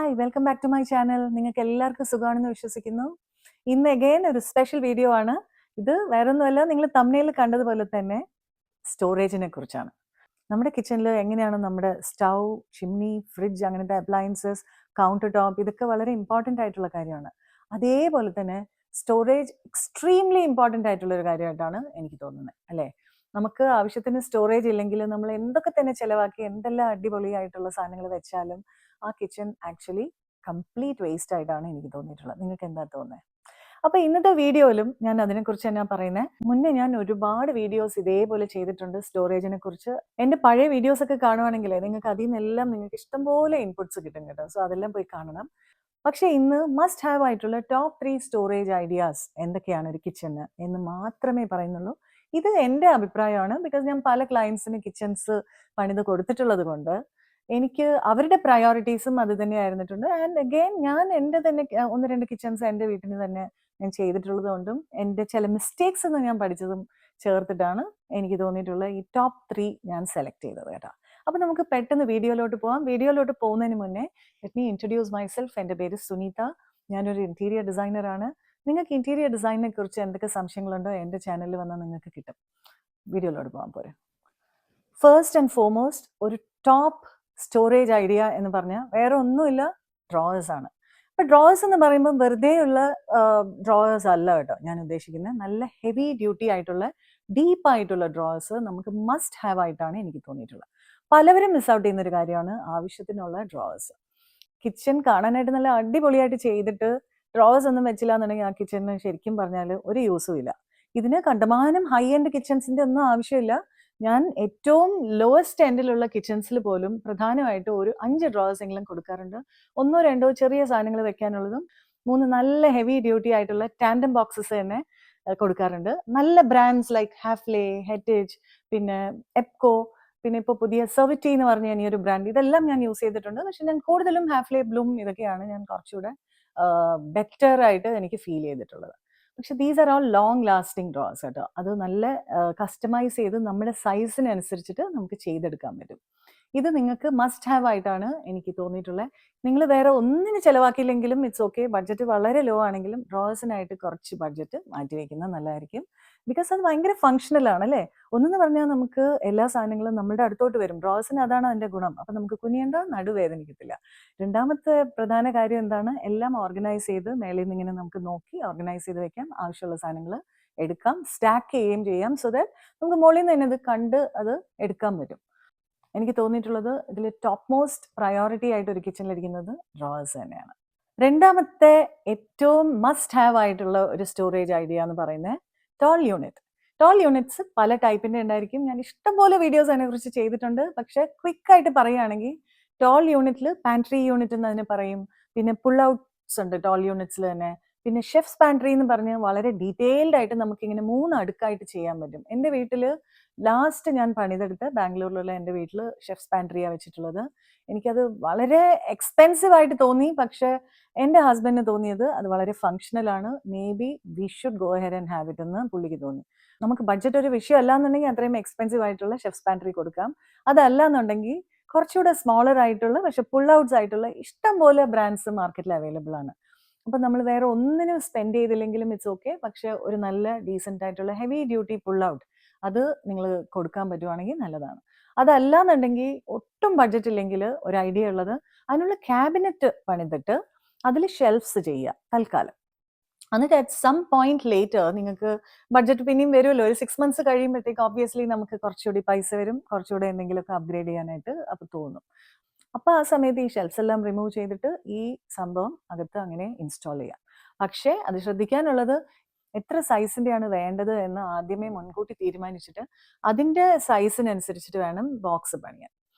Hi welcome back to my channel. നിങ്ങൾക്ക് എല്ലാവർക്കും സുഖമാണെന്ന് വിശ്വസിക്കുന്നു. ഇന്ന് അഗൈൻ ഒരു സ്പെഷ്യൽ വീഡിയോ ആണ്. ഇത് വേറൊന്നുമല്ല, നിങ്ങൾ തംബ്നെയിൽ കണ്ടതുപോലെ തന്നെ സ്റ്റോറേജിനെ കുറിച്ചാണ്. നമ്മുടെ കിച്ചണിൽ എങ്ങനെയാണ് നമ്മുടെ സ്റ്റൗ, ചിമ്നി, ഫ്രിഡ്ജ്, അങ്ങനത്തെ അപ്ലയൻസസ്, കൗണ്ടർ ടോപ്പ്, ഇതൊക്കെ വളരെ ഇമ്പോർട്ടൻ്റ് ആയിട്ടുള്ള കാര്യമാണ്. അതേപോലെ തന്നെ സ്റ്റോറേജ് എക്സ്ട്രീംലി ഇമ്പോർട്ടൻ്റ് ആയിട്ടുള്ള ഒരു കാര്യമായിട്ടാണ് എനിക്ക് തോന്നുന്നത്, അല്ലേ? നമുക്ക് ആവശ്യത്തിന് സ്റ്റോറേജ് ഇല്ലെങ്കിൽ നമ്മൾ എന്തൊക്കെ തന്നെ ചിലവാക്കി എന്തെല്ലാം അടിപൊളിയായിട്ടുള്ള സാധനങ്ങൾ വെച്ചാലും ആ കിച്ചൺ ആക്ച്വലി കംപ്ലീറ്റ് വേസ്റ്റ് ആയിട്ടാണ് എനിക്ക് തോന്നിയിട്ടുള്ളത്. നിങ്ങൾക്ക് എന്താ തോന്നുന്നത്? അപ്പൊ ഇന്നത്തെ വീഡിയോയിലും ഞാൻ അതിനെക്കുറിച്ച് തന്നെ പറയുന്നത്. മുന്നേ ഞാൻ ഒരുപാട് വീഡിയോസ് ഇതേപോലെ ചെയ്തിട്ടുണ്ട് സ്റ്റോറേജിനെ കുറിച്ച്. എൻ്റെ പഴയ വീഡിയോസ് ഒക്കെ കാണുവാണെങ്കിൽ നിങ്ങൾക്ക് അതിൽ നിന്നെല്ലാം നിങ്ങൾക്ക് ഇഷ്ടംപോലെ ഇൻപുട്സ് കിട്ടും കേട്ടോ. സോ അതെല്ലാം പോയി കാണണം. പക്ഷേ ഇന്ന് മസ്റ്റ് ഹാവ് ആയിട്ടുള്ള ടോപ്പ് 3 സ്റ്റോറേജ് ഐഡിയാസ് എന്തൊക്കെയാണ് ഒരു കിച്ചണ് എന്ന് മാത്രമേ പറയുന്നുള്ളൂ. ഇത് എൻ്റെ അഭിപ്രായമാണ്. ബിക്കോസ് ഞാൻ പല ക്ലയൻസിന് കിച്ചൺസ് പണിത് കൊടുത്തിട്ടുള്ളത് കൊണ്ട് എനിക്ക് അവരുടെ പ്രയോറിറ്റീസും അത് തന്നെ ആയിരുന്നിട്ടുണ്ട്. ആൻഡ് അഗെയിൻ ഞാൻ എൻ്റെ തന്നെ 1-2 കിച്ചൺസ് എൻ്റെ വീട്ടിന് തന്നെ ഞാൻ ചെയ്തിട്ടുള്ളത് കൊണ്ടും എൻ്റെ ചില മിസ്റ്റേക്സ് എന്ന് ഞാൻ പഠിച്ചതും ചേർത്തിട്ടാണ് എനിക്ക് തോന്നിയിട്ടുള്ള ഈ ടോപ്പ് 3 ഞാൻ സെലക്ട് ചെയ്തത് കേട്ടോ. അപ്പം നമുക്ക് പെട്ടെന്ന് വീഡിയോയിലോട്ട് പോകാം. വീഡിയോയിലോട്ട് പോകുന്നതിന് മുന്നേ ലെറ്റ് മീ ഇൻട്രൊഡ്യൂസ് മൈസെൽഫ്. എൻ്റെ പേര് സുനീത. ഞാനൊരു ഇൻറ്റീരിയർ ഡിസൈനറാണ്. നിങ്ങൾക്ക് ഇൻറ്റീരിയർ ഡിസൈനിനെ കുറിച്ച് എന്തൊക്കെ സംശയങ്ങളുണ്ടോ എൻ്റെ ചാനലിൽ വന്നാൽ നിങ്ങൾക്ക് കിട്ടും. വീഡിയോയിലോട്ട് പോകാൻ പോരെ. ഫസ്റ്റ് ആൻഡ് ഫോർമോസ്റ്റ് ഒരു ടോപ്പ് സ്റ്റോറേജ് ഐഡിയ എന്ന് പറഞ്ഞാൽ വേറെ ഒന്നുമില്ല, ഡ്രോവേഴ്സ് ആണ്. അപ്പൊ ഡ്രോവേഴ്സ് എന്ന് പറയുമ്പോൾ വെറുതെയുള്ള ഡ്രോവേഴ്സ് അല്ല കേട്ടോ ഞാൻ ഉദ്ദേശിക്കുന്നത്. നല്ല ഹെവി ഡ്യൂട്ടി ആയിട്ടുള്ള ഡീപ്പ് ആയിട്ടുള്ള ഡ്രോവേഴ്സ് നമുക്ക് മസ്റ്റ് ഹാവ് ആയിട്ടാണ് എനിക്ക് തോന്നിയിട്ടുള്ളത്. പലവരും മിസ് ഔട്ട് ചെയ്യുന്ന ഒരു കാര്യമാണ് ആവശ്യത്തിനുള്ള ഡ്രോവേഴ്സ്. കിച്ചൺ കാണാനായിട്ട് നല്ല അടിപൊളിയായിട്ട് ചെയ്തിട്ട് ഡ്രോവേഴ്സ് ഒന്നും വെച്ചില്ല എന്നുണ്ടെങ്കിൽ ആ കിച്ചണിന് ശരിക്കും പറഞ്ഞാൽ ഒരു യൂസും ഇല്ല. ഇതിന് കണ്ടമാനം ഹൈ എൻഡ് കിച്ചൺസിന്റെ ഒന്നും ആവശ്യമില്ല. ഞാൻ ഏറ്റവും ലോവസ്റ്റ് എൻഡിലുള്ള കിച്ചൺസിൽ പോലും പ്രധാനമായിട്ട് ഒരു 5 ഡ്രോവേഴ്സ് എങ്കിലും കൊടുക്കാറുണ്ട്. 1-2 ചെറിയ സാധനങ്ങൾ വെക്കാനുള്ളതും 3 നല്ല ഹെവി ഡ്യൂട്ടി ആയിട്ടുള്ള ടാൻഡം ബോക്സസ് തന്നെ കൊടുക്കാറുണ്ട്. നല്ല ബ്രാൻഡ്സ് ലൈക്ക് ഹാഫ്ലേ, ഹെറ്റേജ്, പിന്നെ എപ്കോ, പിന്നെ ഇപ്പോൾ പുതിയ സെർവിറ്റി എന്ന് പറഞ്ഞ ഈ ഒരു ബ്രാൻഡ്, ഇതെല്ലാം ഞാൻ യൂസ് ചെയ്തിട്ടുണ്ട്. പക്ഷെ ഞാൻ കൂടുതലും ഹാഫ്ലേ, ബ്ലൂം, ഇതൊക്കെയാണ് ഞാൻ കുറച്ചുകൂടെ ബെറ്റർ ആയിട്ട് എനിക്ക് ഫീൽ ചെയ്തിട്ടുള്ളത്. പക്ഷെ these are all long lasting draws കേട്ടോ. അത് നല്ല കസ്റ്റമൈസ് ചെയ്ത് നമ്മുടെ സൈസിനനുസരിച്ചിട്ട് നമുക്ക് ചെയ്തെടുക്കാൻ പറ്റും. ഇത് നിങ്ങൾക്ക് മസ്റ്റ് ഹാവ് ആയിട്ടാണ് എനിക്ക് തോന്നിയിട്ടുള്ളത്. നിങ്ങൾ വേറെ ഒന്നിന് ചിലവാക്കിയില്ലെങ്കിലും ഇറ്റ്സ് ഓക്കെ. ബഡ്ജറ്റ് വളരെ ലോ ആണെങ്കിലും ഡ്രോസിനായിട്ട് കുറച്ച് ബഡ്ജറ്റ് മാറ്റിവെക്കുന്നത് നല്ലതായിരിക്കും. ബിക്കോസ് അത് ഭയങ്കര ഫങ്ഷണൽ ആണ്, അല്ലേ? ഒന്നെന്ന് പറഞ്ഞാൽ നമുക്ക് എല്ലാ സാധനങ്ങളും നമ്മുടെ അടുത്തോട്ട് വരും. ഡ്രോസിന് അതാണ് അതിൻ്റെ ഗുണം. അപ്പം നമുക്ക് കുനിയേണ്ട, നടുവേദനിക്കത്തില്ല. രണ്ടാമത്തെ പ്രധാന കാര്യം എന്താണ്? എല്ലാം ഓർഗനൈസ് ചെയ്ത് മേളിൽ നിന്ന് ഇങ്ങനെ നമുക്ക് നോക്കി ഓർഗനൈസ് ചെയ്ത് വെക്കാം. ആവശ്യമുള്ള സാധനങ്ങൾ എടുക്കാം, സ്റ്റാക്ക് ചെയ്യുകയും ചെയ്യാം. സോ ദാറ്റ് നമുക്ക് മുകളിൽ നിന്ന് തന്നെ ഇത് കണ്ട് അത് എടുക്കാൻ പറ്റും. എനിക്ക് തോന്നിയിട്ടുള്ളത് ഇതിൽ ടോപ്പ് മോസ്റ്റ് പ്രയോറിറ്റി ആയിട്ട് ഒരു കിച്ചണിലിരിക്കുന്നത് ഡ്രോവേഴ്സ് തന്നെയാണ്. രണ്ടാമത്തെ ഏറ്റവും മസ്റ്റ് ഹാവ് ആയിട്ടുള്ള ഒരു സ്റ്റോറേജ് ഐഡിയ എന്ന് പറയുന്നത് ടോൾ യൂണിറ്റ്. ടോൾ യൂണിറ്റ്സ് പല ടൈപ്പിന്റെ ഉണ്ടായിരിക്കും. ഞാൻ ഇഷ്ടംപോലെ വീഡിയോസ് അതിനെക്കുറിച്ച് ചെയ്തിട്ടുണ്ട്. പക്ഷെ ക്വിക്കായിട്ട് പറയുകയാണെങ്കിൽ ടോൾ യൂണിറ്റിൽ പാൻട്രി യൂണിറ്റ് എന്ന് അതിനെ പറയും. പിന്നെ പുൾ ഔട്ട്സ് ഉണ്ട് ടോൾ യൂണിറ്റ്സിൽ തന്നെ. പിന്നെ ഷെഫ്സ് പാൻട്രി എന്ന് പറഞ്ഞ് വളരെ ഡീറ്റെയിൽഡ് ആയിട്ട് നമുക്കിങ്ങനെ 3 അടുക്കായിട്ട് ചെയ്യാൻ പറ്റും. എൻ്റെ വീട്ടിൽ ലാസ്റ്റ് ഞാൻ പണിതെടുത്ത് ബാംഗ്ലൂരിലുള്ള എൻ്റെ വീട്ടിൽ ഷെഫ്സ് പാൻട്രിയാണ് വെച്ചിട്ടുള്ളത്. എനിക്കത് വളരെ എക്സ്പെൻസീവ് ആയിട്ട് തോന്നി. പക്ഷെ എൻ്റെ ഹസ്ബൻഡിന് തോന്നിയത് അത് വളരെ ഫങ്ഷണൽ ആണ്. May be we should go head and have it എന്ന് പുള്ളിക്ക് തോന്നി. നമുക്ക് ബഡ്ജറ്റ് ഒരു വിഷയം അല്ല എന്നുണ്ടെങ്കിൽ അത്രയും എക്സ്പെൻസീവ് ആയിട്ടുള്ള ഷെഫ്സ് പാൻട്രി കൊടുക്കാം. അതല്ല എന്നുണ്ടെങ്കിൽ കുറച്ചുകൂടെ സ്മോളർ ആയിട്ടുള്ള പക്ഷെ പുൾ ഔട്ട്സ് ആയിട്ടുള്ള ഇഷ്ടം പോലെ ബ്രാൻഡ്സ് മാർക്കറ്റിൽ അവൈലബിൾ ആണ്. അപ്പം നമ്മൾ വേറെ ഒന്നിനും സ്പെൻഡ് ചെയ്തില്ലെങ്കിലും ഇറ്റ്സ് ഓക്കെ. പക്ഷെ ഒരു നല്ല ഡീസെൻ്റ് ആയിട്ടുള്ള ഹെവി ഡ്യൂട്ടി പുൾ ഔട്ട് അത് നിങ്ങൾ കൊടുക്കാൻ പറ്റുവാണെങ്കിൽ നല്ലതാണ്. അതല്ല എന്നുണ്ടെങ്കിൽ ഒട്ടും ബഡ്ജറ്റ് ഇല്ലെങ്കിൽ ഒരു ഐഡിയ ഉള്ളത് അതിനുള്ള ക്യാബിനറ്റ് പണിതിട്ട് അതിൽ ഷെൽഫ്സ് ചെയ്യുക തൽക്കാലം. എന്നിട്ട് അറ്റ് സം പോയിന്റ് ലേറ്റർ നിങ്ങൾക്ക് ബഡ്ജറ്റ് പിന്നെയും വരുമല്ലോ. ഒരു 6 months കഴിയുമ്പോഴത്തേക്ക് ഓബ്വിയസ്ലി നമുക്ക് കുറച്ചുകൂടി പൈസ വരും, കുറച്ചുകൂടെ എന്തെങ്കിലുമൊക്കെ അപ്ഗ്രേഡ് ചെയ്യാനായിട്ട് അപ്പോൾ തോന്നും. അപ്പോൾ ആ സമയത്ത് ഈ ഷെൽഫ്സ് എല്ലാം റിമൂവ് ചെയ്തിട്ട് ഈ സംഭവം അകത്ത് അങ്ങനെ ഇൻസ്റ്റാൾ ചെയ്യാം. പക്ഷേ അത് ശ്രദ്ധിക്കാനുള്ളത് എത്ര സൈസിൻ്റെയാണ് വേണ്ടത് എന്ന് ആദ്യമേ മുൻകൂട്ടി തീരുമാനിച്ചിട്ട് അതിൻ്റെ സൈസിനനുസരിച്ചിട്ട് വേണം ബോക്സ് പണിയാൻ.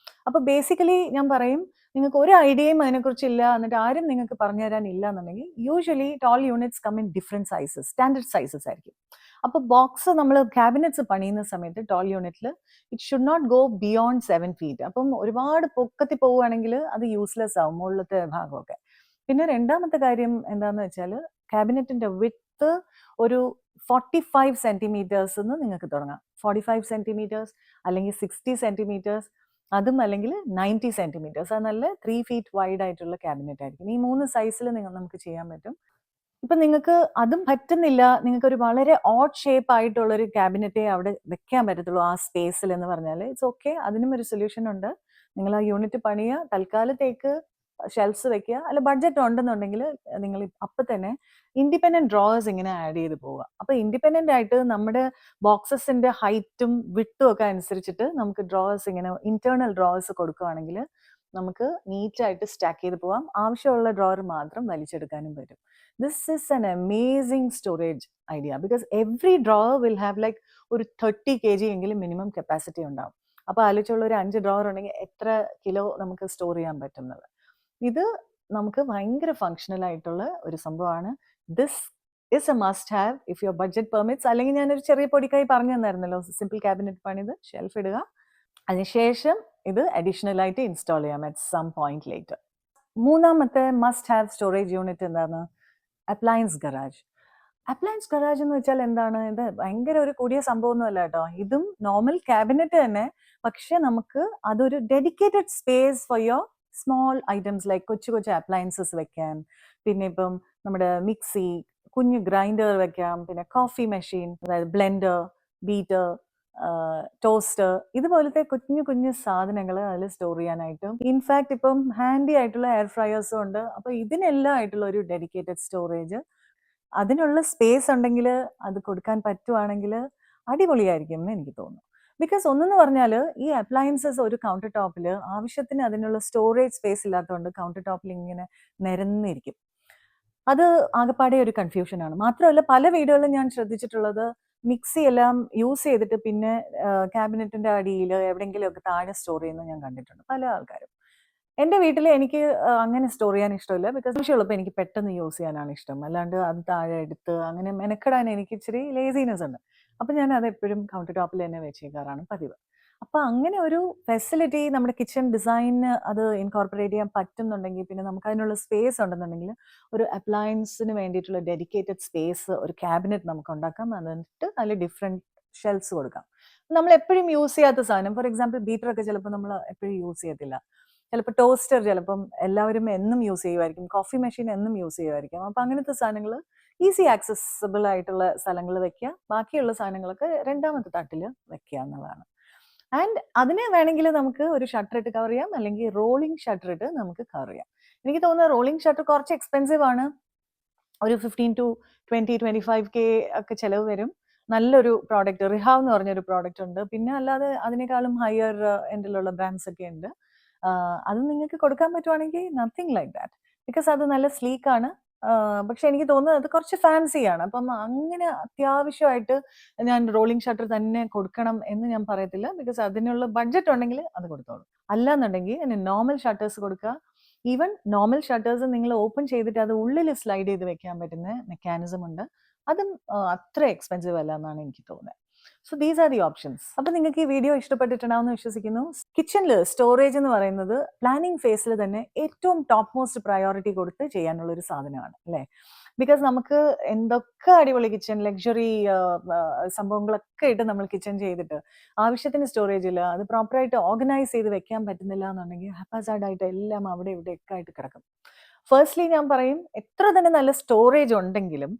അപ്പോൾ ബേസിക്കലി ഞാൻ പറയും, നിങ്ങൾക്ക് ഒരു ഐഡിയയും അതിനെക്കുറിച്ച് ഇല്ല, എന്നിട്ട് ആരും നിങ്ങൾക്ക് പറഞ്ഞു തരാൻ ഇല്ല എന്നുണ്ടെങ്കിൽ usually tall units come in different sizes, standard sizes ആയിരിക്കും. അപ്പോൾ ബോക്സ് നമ്മൾ ക്യാബിനറ്റ്സ് പണിയുന്ന സമയത്ത് ടോൾ യൂണിറ്റിൽ it should not go beyond 7 feet. അപ്പം ഒരുപാട് പൊക്കത്തിൽ പോവുകയാണെങ്കിൽ അത് യൂസ്ലെസ് ആവും മുകളിലത്തെ ഭാഗമൊക്കെ. പിന്നെ രണ്ടാമത്തെ കാര്യം എന്താണെന്ന് വെച്ചാൽ ക്യാബിനറ്റിൻ്റെ വിഡ്ത്ത് ഒരു 45 centimeters നിങ്ങൾക്ക് തുടങ്ങാം. 45 centimeters അല്ലെങ്കിൽ 60 centimeters. അതും അല്ലെങ്കിൽ 90 സെന്റിമീറ്റേഴ്സ്, അത് നല്ല 3 ഫീറ്റ് വൈഡ് ആയിട്ടുള്ള ക്യാബിനറ്റ് ആയിരിക്കും. ഈ 3 സൈസിൽ നമുക്ക് ചെയ്യാൻ പറ്റും. ഇപ്പൊ നിങ്ങൾക്ക് അതും പറ്റുന്നില്ല, നിങ്ങൾക്ക് ഒരു വളരെ ഓഡ് ഷേപ്പ് ആയിട്ടുള്ള ഒരു ക്യാബിനറ്റേ അവിടെ വെക്കാൻ പറ്റത്തുള്ളൂ ആ സ്പേസിൽ എന്ന് പറഞ്ഞാൽ ഇറ്റ്സ് ഓക്കെ, അതിനും ഒരു സൊല്യൂഷൻ ഉണ്ട്. നിങ്ങൾ ആ യൂണിറ്റ് പണിയുക, തൽക്കാലത്തേക്ക് ഷെൽഫ്സ് വെക്കുക. അല്ല ബഡ്ജറ്റ് ഉണ്ടെന്നുണ്ടെങ്കിൽ നിങ്ങൾ അപ്പം തന്നെ ഇൻഡിപെൻഡന്റ് ഡ്രോവേഴ്സ് ഇങ്ങനെ ആഡ് ചെയ്ത് പോവുക. അപ്പൊ ഇൻഡിപെൻഡന്റ് ആയിട്ട് നമ്മുടെ ബോക്സസിന്റെ ഹൈറ്റും വിട്ടും ഒക്കെ അനുസരിച്ചിട്ട് നമുക്ക് ഡ്രോവേഴ്സ് ഇങ്ങനെ ഇന്റേണൽ ഡ്രോവേഴ്സ് കൊടുക്കുകയാണെങ്കിൽ നമുക്ക് നീറ്റായിട്ട് സ്റ്റാക്ക് ചെയ്ത് പോവാം. ആവശ്യമുള്ള ഡ്രോവർ മാത്രം വലിച്ചെടുക്കാനും പറ്റും. This is an amazing storage idea because every drawer will have like ഒരു 30 kg എങ്കിലും മിനിമം കപ്പാസിറ്റി ഉണ്ടാവും. അപ്പോൾ ആലോചിച്ചുള്ള ഒരു 5 ഡ്രോവർ ഉണ്ടെങ്കിൽ എത്ര കിലോ നമുക്ക് സ്റ്റോർ ചെയ്യാൻ പറ്റുന്നത്. ഇത് നമുക്ക് ഭയങ്കര ഫങ്ഷണൽ ആയിട്ടുള്ള ഒരു സംഭവമാണ്. This is A must have if your budget permits. അല്ലെങ്കിൽ ഞാനൊരു ചെറിയ പൊടിക്കായി പറഞ്ഞു തന്നായിരുന്നല്ലോ, സിമ്പിൾ ക്യാബിനറ്റ് പണിത് ഷെൽഫ് ഇടുക, അതിനുശേഷം ഇത് അഡീഷണൽ ആയിട്ട് ഇൻസ്റ്റാൾ ചെയ്യാം അറ്റ് സം പോയിന്റ് ലേറ്റർ. മൂന്നാമത്തെ മസ്റ്റ് ഹാവ് സ്റ്റോറേജ് യൂണിറ്റ് എന്താണ്? Appliance garage. അപ്ലയൻസ് ഗറാജ് എന്ന് വെച്ചാൽ എന്താണ്? ഇത് ഭയങ്കര ഒരു കൂടിയ സംഭവമൊന്നും അല്ല കേട്ടോ. ഇതും നോർമൽ ക്യാബിനറ്റ് തന്നെ, പക്ഷെ നമുക്ക് അതൊരു dedicated space for your small items like കൊച്ചു കൊച്ചു അപ്ലയൻസസ് വെക്കാൻ. പിന്നെ ഇപ്പം നമ്മുടെ മിക്സി, കുഞ്ഞു ഗ്രൈൻഡർ വെക്കാം, പിന്നെ കോഫി മെഷീൻ, അതായത് ബ്ലെൻഡർ, ബീറ്റർ, ടോസ്റ്റർ, ഇതുപോലത്തെ കുഞ്ഞു കുഞ്ഞു സാധനങ്ങൾ അതിൽ സ്റ്റോർ ചെയ്യാനായിട്ടും. ഇൻഫാക്ട് ഇപ്പം ഹാൻഡി ആയിട്ടുള്ള എയർ ഫ്രയേഴ്സും ഉണ്ട്. അപ്പൊ ഇതിനെല്ലാം ആയിട്ടുള്ള ഒരു ഡെഡിക്കേറ്റഡ് സ്റ്റോറേജ്, അതിനുള്ള സ്പേസ് ഉണ്ടെങ്കിൽ അത് കൊടുക്കാൻ പറ്റുവാണെങ്കിൽ അടിപൊളിയായിരിക്കും എന്ന് എനിക്ക് തോന്നുന്നു. ബിക്കോസ് ഒന്നെന്ന് പറഞ്ഞാൽ ഈ അപ്ലയൻസസ് ഒരു കൗണ്ടർ ടോപ്പിൽ ആവശ്യത്തിന് അതിനുള്ള സ്റ്റോറേജ് സ്പേസ് ഇല്ലാത്തതുകൊണ്ട് കൗണ്ടർ ടോപ്പിൽ ഇങ്ങനെ നിരന്നിരിക്കും. അത് ആകെപ്പാടെ ഒരു കൺഫ്യൂഷനാണ്. മാത്രമല്ല പല വീടുകളിലും ഞാൻ ശ്രദ്ധിച്ചിട്ടുള്ളത് മിക്സി എല്ലാം യൂസ് ചെയ്തിട്ട് പിന്നെ ക്യാബിനറ്റിന്റെ അടിയിൽ എവിടെയെങ്കിലുമൊക്കെ താഴെ സ്റ്റോർ ചെയ്യുന്നത് ഞാൻ കണ്ടിട്ടുണ്ട് പല ആൾക്കാരും. എൻ്റെ വീട്ടിൽ എനിക്ക് അങ്ങനെ സ്റ്റോർ ചെയ്യാൻ ഇഷ്ടമില്ല. ബിക്കോസ് ആവശ്യമുള്ളപ്പോൾ എനിക്ക് പെട്ടെന്ന് യൂസ് ചെയ്യാനാണ് ഇഷ്ടം. അല്ലാണ്ട് അത് താഴെ എടുത്ത് അങ്ങനെ മെനക്കെടാൻ എനിക്ക് ഇച്ചിരി ലേസിനെസ് ഉണ്ട്. അപ്പം ഞാൻ അത് എപ്പോഴും കൗണ്ടർ ടോപ്പിൽ തന്നെ വെച്ചേക്കാറാണ് പതിവ്. അപ്പൊ അങ്ങനെ ഒരു ഫെസിലിറ്റി നമ്മുടെ കിച്ചൺ ഡിസൈനിന് അത് ഇൻകോർപ്പറേറ്റ് ചെയ്യാൻ പറ്റുന്നുണ്ടെങ്കിൽ, പിന്നെ നമുക്ക് അതിനുള്ള സ്പേസ് ഉണ്ടെന്നുണ്ടെങ്കിൽ ഒരു അപ്ലയൻസിന് വേണ്ടിയിട്ടുള്ള ഡെഡിക്കേറ്റഡ് സ്പേസ്, ഒരു ക്യാബിനറ്റ് നമുക്ക് ഉണ്ടാക്കാം. എന്നിട്ട് അതിൽ ഡിഫറെൻറ്റ് ഷെൽഫ്സ് കൊടുക്കാം. നമ്മൾ എപ്പോഴും യൂസ് ചെയ്യാത്ത സാധനം, ഫോർ എക്സാമ്പിൾ ബീറ്ററൊക്കെ ചിലപ്പോൾ നമ്മൾ എപ്പോഴും യൂസ് ചെയ്യത്തില്ല. ചിലപ്പോൾ ടോസ്റ്റർ ചിലപ്പം എല്ലാവരും എന്നും യൂസ് ചെയ്യുമായിരിക്കും, കോഫി മെഷീൻ എന്നും യൂസ് ചെയ്യുമായിരിക്കും. അപ്പം അങ്ങനത്തെ സാധനങ്ങൾ ഈസി ആക്സസിബിൾ ആയിട്ടുള്ള സ്ഥലങ്ങളിൽ വെക്കുക, ബാക്കിയുള്ള സാധനങ്ങളൊക്കെ രണ്ടാമത്തെ തട്ടിൽ വെക്കുക എന്നുള്ളതാണ്. ആൻഡ് അതിനെ വേണമെങ്കിൽ നമുക്ക് ഒരു ഷട്ടർ ഇട്ട് കവർ ചെയ്യാം, അല്ലെങ്കിൽ റോളിംഗ് ഷട്ടർ ഇട്ട് നമുക്ക് കവർ ചെയ്യാം. എനിക്ക് തോന്നുന്നത് റോളിംഗ് ഷട്ടർ കുറച്ച് എക്സ്പെൻസീവ് ആണ്. ഒരു 15 to 25K ഒക്കെ ചിലവ് വരും. നല്ലൊരു പ്രോഡക്റ്റ് റിഹാവ് എന്ന് പറഞ്ഞൊരു പ്രോഡക്റ്റ് ഉണ്ട്. പിന്നെ അല്ലാതെ അതിനേക്കാളും ഹയർ എൻഡിലുള്ള ബ്രാൻഡ്സ് ഒക്കെ ഉണ്ട്. അത് നിങ്ങൾക്ക് കൊടുക്കാൻ പറ്റുവാണെങ്കിൽ നത്തിങ് ലൈക്ക് ദാറ്റ്, ബിക്കോസ് അത് നല്ല സ്ലീക്കാണ്. പക്ഷെ എനിക്ക് തോന്നുന്നത് അത് കുറച്ച് ഫാൻസിയാണ്. അപ്പം അങ്ങനെ അത്യാവശ്യമായിട്ട് ഞാൻ റോളിംഗ് ഷട്ടർ തന്നെ കൊടുക്കണം എന്ന് ഞാൻ പറയത്തില്ല, ബിക്കോസ് അതിനുള്ള ബഡ്ജറ്റ് ഉണ്ടെങ്കിൽ അത് കൊടുത്തോളൂ. അല്ലാന്നുണ്ടെങ്കിൽ നോർമൽ ഷട്ടേഴ്സ് കൊടുക്കുക. ഈവൻ നോർമൽ ഷട്ടേഴ്സ് നിങ്ങൾ ഓപ്പൺ ചെയ്തിട്ട് അത് ഉള്ളിൽ സ്ലൈഡ് ചെയ്ത് വെക്കാൻ പറ്റുന്ന മെക്കാനിസം ഉണ്ട്. അതും അത്ര എക്സ്പെൻസീവ് അല്ല എന്നാണ് എനിക്ക് തോന്നുന്നത്. So these are the options. അപ്പൊ നിങ്ങൾക്ക് ഈ വീഡിയോ ഇഷ്ടപ്പെട്ടിട്ടുണ്ടാവുമെന്ന് വിശ്വസിക്കുന്നു. കിച്ചണിൽ സ്റ്റോറേജ് എന്ന് പറയുന്നത് പ്ലാനിങ് ഫേസിൽ തന്നെ ഏറ്റവും ടോപ്പ് മോസ്റ്റ് പ്രയോറിറ്റി കൊടുത്ത് ചെയ്യാനുള്ള ഒരു സാധനമാണ് അല്ലേ? ബിക്കോസ് നമുക്ക് എന്തൊക്കെ അടിപൊളി കിച്ചൺ ലക്ഷറി സംഭവങ്ങളൊക്കെ ഇട്ട് നമ്മൾ കിച്ചൺ ചെയ്തിട്ട് ആവശ്യത്തിന് സ്റ്റോറേജ് ഇല്ല, അത് പ്രോപ്പറായിട്ട് ഓർഗനൈസ് ചെയ്ത് വെക്കാൻ പറ്റുന്നില്ല എന്നുണ്ടെങ്കിൽ ഹാപ്പാസാർഡായിട്ട് എല്ലാം അവിടെ ഇവിടെ ഒക്കെ ആയിട്ട് കിടക്കും. ഫസ്റ്റ്ലി ഞാൻ പറയും, എത്ര തന്നെ നല്ല സ്റ്റോറേജ് ഉണ്ടെങ്കിലും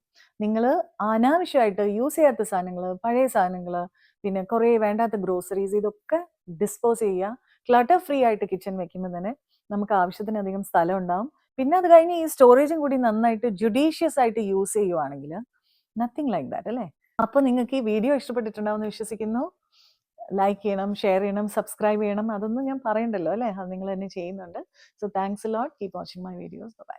നിങ്ങൾ അനാവശ്യമായിട്ട് യൂസ് ചെയ്യാത്ത സാധനങ്ങൾ, പഴയ സാധനങ്ങൾ, പിന്നെ കുറേ വേണ്ടാത്ത ഗ്രോസറീസ്, ഇതൊക്കെ ഡിസ്പോസ് ചെയ്യുക. ക്ലട്ടർ ഫ്രീ ആയിട്ട് കിച്ചൺ വെക്കുമ്പോൾ തന്നെ നമുക്ക് ആവശ്യത്തിനധികം സ്ഥലം ഉണ്ടാവും. പിന്നെ അത് കഴിഞ്ഞ് ഈ സ്റ്റോറേജും കൂടി നന്നായിട്ട് ജുഡീഷ്യസ് ആയിട്ട് യൂസ് ചെയ്യുവാണെങ്കിൽ നത്തിങ് ലൈക്ക് ദാറ്റ് അല്ലേ? അപ്പോൾ നിങ്ങൾക്ക് ഈ വീഡിയോ ഇഷ്ടപ്പെട്ടിട്ടുണ്ടാവും എന്ന് വിശ്വസിക്കുന്നു. ലൈക്ക് ചെയ്യണം, ഷെയർ ചെയ്യണം, സബ്സ്ക്രൈബ് ചെയ്യണം, അതൊന്നും ഞാൻ പറയണ്ടല്ലോ അല്ലേ? അത് നിങ്ങൾ തന്നെ ചെയ്യുന്നുണ്ട്. So thanks a lot. Keep watching my videos. By.